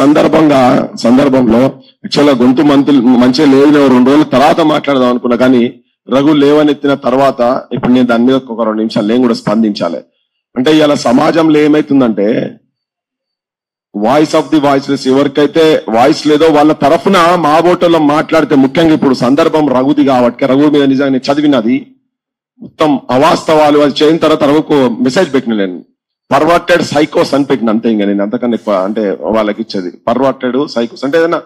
సందర్భంలో యాక్చువల్గా గొంతు మంచిగా లేదు, 2 రోజుల తర్వాత మాట్లాడదాం అనుకున్నా, కానీ రఘు లేవనెత్తిన తర్వాత ఇప్పుడు నేను దాని మీద ఒక 2 నిమిషాలు నేను కూడా స్పందించాలి. అంటే ఇలా సమాజంలో ఏమైతుందంటే వాయిస్ ఆఫ్ ది వాయిస్లెస్, ఎవరికైతే వాయిస్ లేదో వాళ్ళ తరఫున మా బోటలో మాట్లాడితే, ముఖ్యంగా ఇప్పుడు సందర్భం రఘుది కాబట్టి రఘు మీద నిజంగా చదివినది మొత్తం అవాస్తవాలు అది చేయని తర్వాత రఘుకు మెసేజ్ పెట్టిన, నేను పర్వర్టెడ్ సైకోస్ అని పెట్టిన, అంతే. ఇంకా నేను అంతకన్నా ఎక్కువ అంటే వాళ్ళకి ఇచ్చేది పర్వర్టెడ్ సైకోస్ అంటే ఏదైనా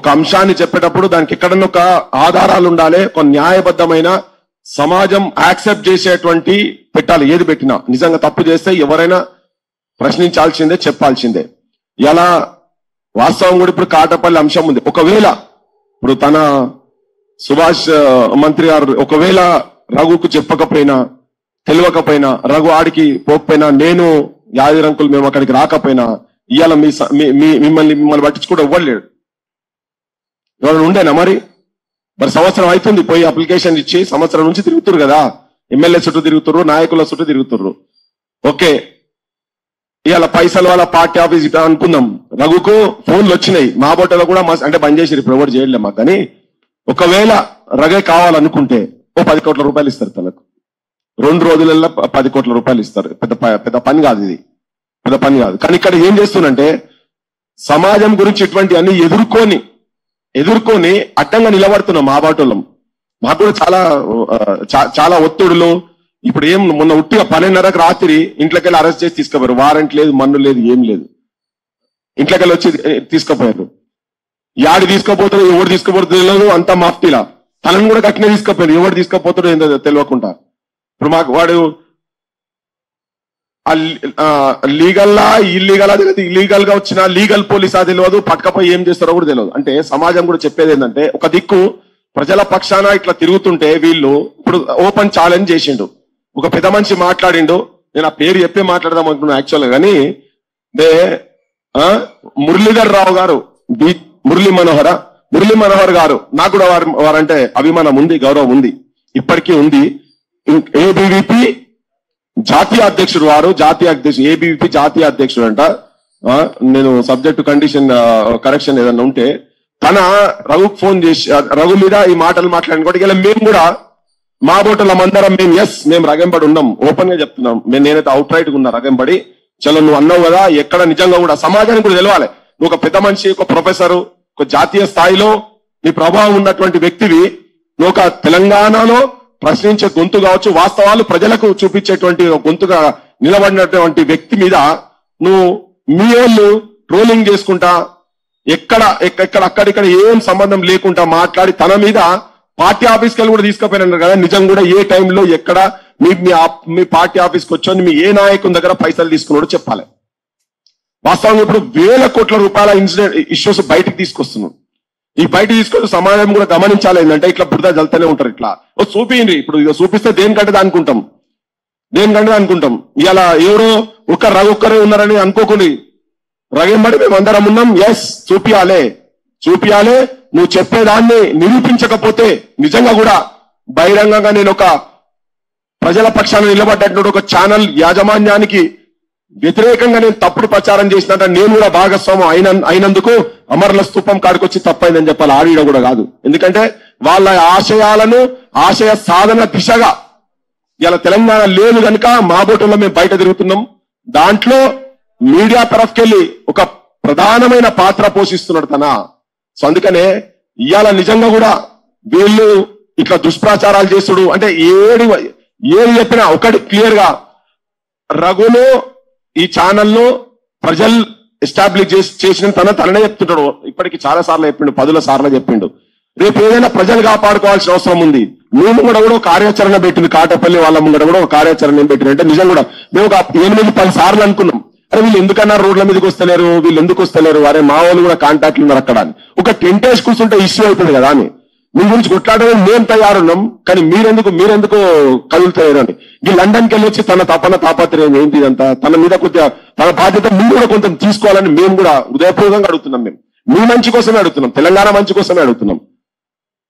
ఒక అంశాన్ని చెప్పేటప్పుడు దానికి ఎక్కడన్నా ఒక ఆధారాలు ఉండాలి, ఒక న్యాయబద్ధమైన సమాజం యాక్సెప్ట్ చేసేటువంటి పెట్టాలి. ఏది పెట్టినా నిజంగా తప్పు చేస్తే ఎవరైనా ప్రశ్నించాల్సిందే, చెప్పాల్సిందే. ఇలా వాస్తవం కూడా ఇప్పుడు కాటపల్లి అంశం ఉంది. ఒకవేళ ఇప్పుడు తన సుభాష్ మంత్రి గారు ఒకవేళ రఘుకు చెప్పకపోయినా, తెలియకపోయినా, రఘు ఆడికి పోకపోయినా, నేను యాదిరంకులు మేము అక్కడికి రాకపోయినా, ఇవాళ మిమ్మల్ని పట్టించుకుంటూ ఇవ్వలేడు. ఎవరైనా ఉండేనా? మరి సంవత్సరం అవుతుంది పోయి అప్లికేషన్ ఇచ్చి, సంవత్సరం నుంచి తిరుగుతురు కదా, ఎమ్మెల్యే చుట్టూ తిరుగుతుర్రు, నాయకుల చుట్టూ తిరుగుతుర్రు. ఓకే, ఇవాళ పైసలు వాళ్ళ పార్టీ ఆఫీస్ ఇట్లా అనుకుందాం. రఘుకు ఫోన్లు వచ్చినాయి, మా బోటలో కూడా అంటే బంద్ చేసి ఇప్పుడు ఎవరు చేయలే మాకు. కానీ ఒకవేళ రఘే కావాలనుకుంటే 10 కోట్ల రూపాయలు ఇస్తారు తనకు, 2 రోజులలో 10 కోట్ల రూపాయలు ఇస్తారు. పెద్ద పని కాదు, ఇది పెద్ద పని కాదు. కానీ ఇక్కడ ఏం చేస్తున్నంటే సమాజం గురించి ఇటువంటి అన్ని ఎదుర్కొని అడ్డంగా నిలబడుతున్నాం మా బాటోళ్ళం. మాకు కూడా చాలా ఒత్తిడులు. ఇప్పుడు ఏం మొన్న ఉట్టిగా 12:30కు రాత్రి ఇంట్లోకి వెళ్ళి అరెస్ట్ చేసి తీసుకుపోయారు. వారెంట్ లేదు, మన్ను లేదు, ఏం లేదు. ఇంట్లోకి వెళ్ళి వచ్చి తీసుకుపోయారు. యాడి తీసుకుపోతారో ఎవరు తీసుకుపోతారో తెలియదు, అంతా మాఫ్టీలా. తనను కూడా గట్టినే తీసుకుపోయారు, ఎవరు తీసుకుపోతారో ఏంటో తెలియకుండా. ఇప్పుడు మాకు వాడు లీగల్లా ఇల్లీగల్ అది ఇల్లీగల్ గా వచ్చిన లీగల్ పోలీసా తెలియదు, పట్టుకపోయి ఏం చేస్తారో కూడా తెలియదు. అంటే సమాజం కూడా చెప్పేది ఏంటంటే, ఒక దిక్కు ప్రజల పక్షాన ఇట్లా తిరుగుతుంటే వీళ్ళు ఇప్పుడు ఓపెన్ ఛాలెంజ్ చేసిండు. ఒక పెద్ద మనిషి మాట్లాడిండు, నేను ఆ పేరు చెప్పే మాట్లాడదాం అనుకున్నా యాక్చువల్గా. కానీ మురళీధర్ రావు గారు, మురళీ మనోహర్ గారు, నాకు కూడా వారంటే అభిమానం ఉంది, గౌరవం ఉంది, ఇప్పటికీ ఉంది. ఏబీవీపీ జాతీయ అధ్యక్షుడు, ఏబీవీపీ జాతీయ అధ్యక్షుడు అంట. నేను సబ్జెక్టు కండిషన్ కరెక్షన్ ఏదన్నా ఉంటే తన రఘుకు ఫోన్ చేసి రఘు మీద ఈ మాటలు మాట్లాడిన ఇలా మేము కూడా మా బోటలం అందరం మేము రగంబడి ఉన్నాం, ఓపెన్ గా చెప్తున్నాం. నేనైతే అవుట్ రైట్ గా ఉన్నా రగంబడి. చలో నువ్వు అన్నావు కదా, ఎక్కడ నిజంగా కూడా సమాజానికి కూడా తెలవాలి. నువ్వు ఒక పెద్ద మనిషి, ఒక ప్రొఫెసర్, ఒక జాతీయ స్థాయిలో నీ ప్రభావం ఉన్నటువంటి వ్యక్తివి. నువ్వు ఒక తెలంగాణలో ప్రశ్నించే గొంతు కావచ్చు, వాస్తవాలు ప్రజలకు చూపించేటువంటి గొంతుగా నిలబడినటువంటి వ్యక్తి మీద నువ్వు మీ వాళ్ళు ట్రోలింగ్ చేసుకుంటా అక్కడిక్కడ ఏం సంబంధం లేకుండా మాట్లాడి తన మీద పార్టీ ఆఫీస్కి వెళ్ళి కూడా తీసుకుపోయినారు కదా. నిజం కూడా ఏ టైంలో ఎక్కడ మీ పార్టీ ఆఫీస్కి వచ్చి మీ ఏ నాయకుని దగ్గర పైసలు తీసుకున్నాడో చెప్పాలి. వాస్తవంగా ఇప్పుడు 1000 కోట్ల రూపాయల ఇష్యూస్ బయటకు తీసుకొస్తున్నాం. ఈ బయట తీసుకొచ్చి సమాజం కూడా గమనించాలి. ఏంటంటే ఇట్లా బురద జల్తూనే ఉంటారు. ఇట్లా చూపించండి, ఇప్పుడు ఇక చూపిస్తే దేనికంటే అనుకుంటాం. ఇలా ఎవరో ఒక్కరే ఉన్నారని అనుకోకుండా రగంబడి మేము అందరం ఉన్నాం. చూపియాలే. నువ్వు చెప్పేదాన్ని నిరూపించకపోతే నిజంగా కూడా బహిరంగంగా నేను ఒక ప్రజల పక్షాన నిలబడ్డట్టు ఒక ఛానల్ యాజమాన్యానికి వ్యతిరేకంగా నేను తప్పుడు ప్రచారం చేసినట్టు నేను కూడా భాగస్వామ్యం అయినందుకు అమరుల స్తూపం కాడికొచ్చి తప్పైందని చెప్పాలి. ఆడిడ కూడా కాదు. ఎందుకంటే వాళ్ళ ఆశయ సాధన దిశగా ఇలా తెలంగాణ లేదు కనుక మా బోటంలో మేము బయట తిరుగుతున్నాం. దాంట్లో మీడియా తరఫుకెళ్ళి ఒక ప్రధానమైన పాత్ర పోషిస్తున్నాడు తన. సో అందుకనే ఇవాళ నిజంగా కూడా వీళ్ళు ఇట్లా దుష్ప్రచారాలు చేస్తుడు అంటే ఏది చెప్పినా ఒకటి క్లియర్ గా రఘును ఈ ఛానల్లో ప్రజలు ఎస్టాబ్లిష్ చేసిన తననే చెప్తుంటాడు. ఇప్పటికి చాలా సార్లు చెప్పిండు, 10 సార్లు చెప్పిండు. రేపు ఏదైనా ప్రజలు కాపాడుకోవాల్సిన అవసరం ఉంది. మేము కూడా కార్యాచరణ పెట్టింది. కాటపల్లి వాళ్ళ ముంగడ కూడా ఒక కార్యాచరణ ఏం పెట్టింది అంటే నిజం కూడా మేము ఒక 8-10 సార్లు అనుకున్నాం, అరే వీళ్ళు ఎందుకన్నా రోడ్ల మీదకి వస్తలేరు, వీళ్ళు ఎందుకు వస్తలేరు, అరే మా వాళ్ళు కూడా కాంటాక్ట్లు ఉన్నారు అక్కడ అని. ఒక 10 days కూర్చుంటే ఇష్యూ అవుతుంది కదా అని మీ గురించి కొట్లాడడం మేము తయారున్నాం, కానీ మీరెందుకు కదులుతారు అని. ఈ లండన్కి వెళ్ళి వచ్చి తన తాపత్రయం ఏంటి ఇదంతా, తన మీద కొద్దిగా తన బాధ్యత మీరు కూడా కొంచెం తీసుకోవాలని మేము కూడా హృదయపూర్వకంగా అడుగుతున్నాం. మీ మంచి కోసమే అడుగుతున్నాం, తెలంగాణ మంచి కోసమే అడుగుతున్నాం.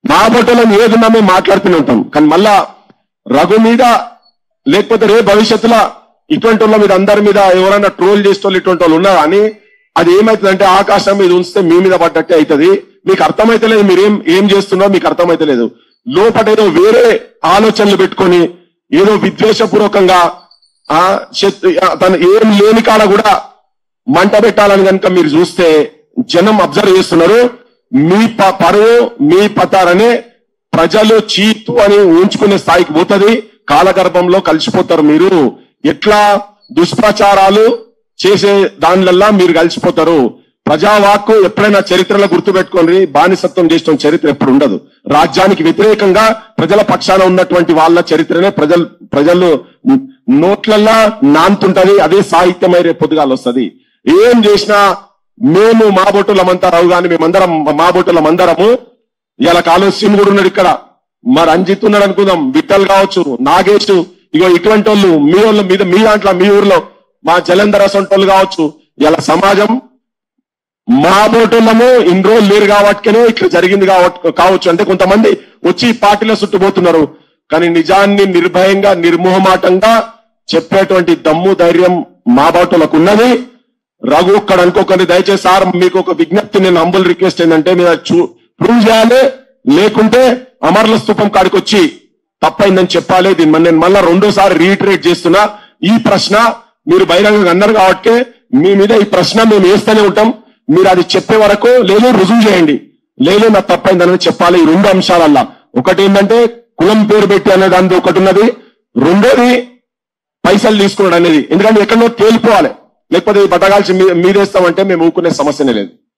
మా బొట్టలో ఏదున్నా మేము మాట్లాడుతూనే ఉంటాం. కానీ మళ్ళా రఘు మీద లేకపోతే రేపు భవిష్యత్తులో ఇటువంటి వాళ్ళ మీద అందరి మీద ఎవరైనా ట్రోల్ చేసేవాళ్ళు ఇటువంటి వాళ్ళు ఉన్నారు అని అది ఏమైతుందంటే ఆకాశం మీద ఉంచితే మీ మీద పడ్డట్టే అవుతుంది. మీకు అర్థమైతే లేదు, మీరు ఏం చేస్తున్నారో మీకు అర్థమైతే లేదు. లోపల ఏదో వేరే ఆలోచనలు పెట్టుకొని ఏదో విద్వేషపూర్వకంగా తను ఏం లేని కాడ కూడా మంట పెట్టాలని కనుక మీరు చూస్తే జనం అబ్జర్వ్ చేస్తున్నారు. మీ పరువు మీ పతారనే ప్రజలు చీతు అని ఊంచుకునే స్థాయికి పోతుంది. కాలగర్భంలో కలిసిపోతారు. మీరు ఎట్లా దుష్ప్రచారాలు చేసే దానిలల్లా మీరు కలిసిపోతారు. ప్రజావాక్కు ఎప్పుడైనా చరిత్రలో గుర్తుపెట్టుకోండి, బానిసత్వం చేసిన చరిత్ర ఎప్పుడు ఉండదు. రాజ్యానికి వ్యతిరేకంగా ప్రజల పక్షాన ఉన్నటువంటి వాళ్ళ చరిత్రనే ప్రజలు నోట్లల్లా నాంతుంటది. అదే సాహిత్యమై రేపు పొద్దుగాలు వస్తుంది. ఏం చేసినా మేము మా బొట్టులమంతా రావు కానీ మేమందరం మా బొట్టులమందరము ఇలా కాలం సింగ్ కూడా ఉన్నాడు ఇక్కడ, మా రంజిత్ ఉన్నాడు అనుకుందాం, విఠల్ కావచ్చు, నాగేష్, ఇగో ఇటువంటి వాళ్ళు మీ వాళ్ళ మీద మీ దాంట్లో మీ ఊర్లో మా జలంధర్ అసంటోళ్ళు కావచ్చు. ఇలా సమాజం మా బోటులము ఇన్ని రోజులు లేరు కాబట్టినే ఇట్లా జరిగింది కావచ్చు. అంటే కొంతమంది వచ్చి పార్టీలో చుట్టుపోతున్నారు. కానీ నిజాన్ని నిర్భయంగా నిర్మోహమాటంగా చెప్పేటువంటి దమ్ము ధైర్యం మా బాటులకు ఉన్నది. రఘు ఒక్కడ అనుకోకండి దయచేసి. సార్ మీకు ఒక విజ్ఞప్తి, నేను హంబుల్ రిక్వెస్ట్ ఏంటంటే మీరు ప్రూవ్ చేయాలి, లేకుంటే అమర్ల స్తూపం కాడికి వచ్చి తప్పైందని చెప్పాలి. దీన్ని నేను మళ్ళా రెండోసారి రీఇటరేట్ చేస్తున్నా. ఈ ప్రశ్న మీరు బహిరంగంగా అన్నారు కాబట్టి మీ మీద ఈ ప్రశ్న మేము వేస్తూనే ఉంటాం. మీరు అది చెప్పే వరకు లేదు రుజువు చేయండి, లేదు నాకు తప్పైందని చెప్పాలి. ఈ రెండు అంశాలల్లా ఒకటి ఏంటంటే కులం పేరు పెట్టి అనే దాని ఒకటి ఉన్నది, రెండోది పైసలు తీసుకున్నాడు అనేది. ఎందుకంటే ఎక్కడో తేలిపోవాలి, లేకపోతే బట్టగాల్చి మీదేస్తామంటే మేము ఊరుకునే సమస్యనే లేదు.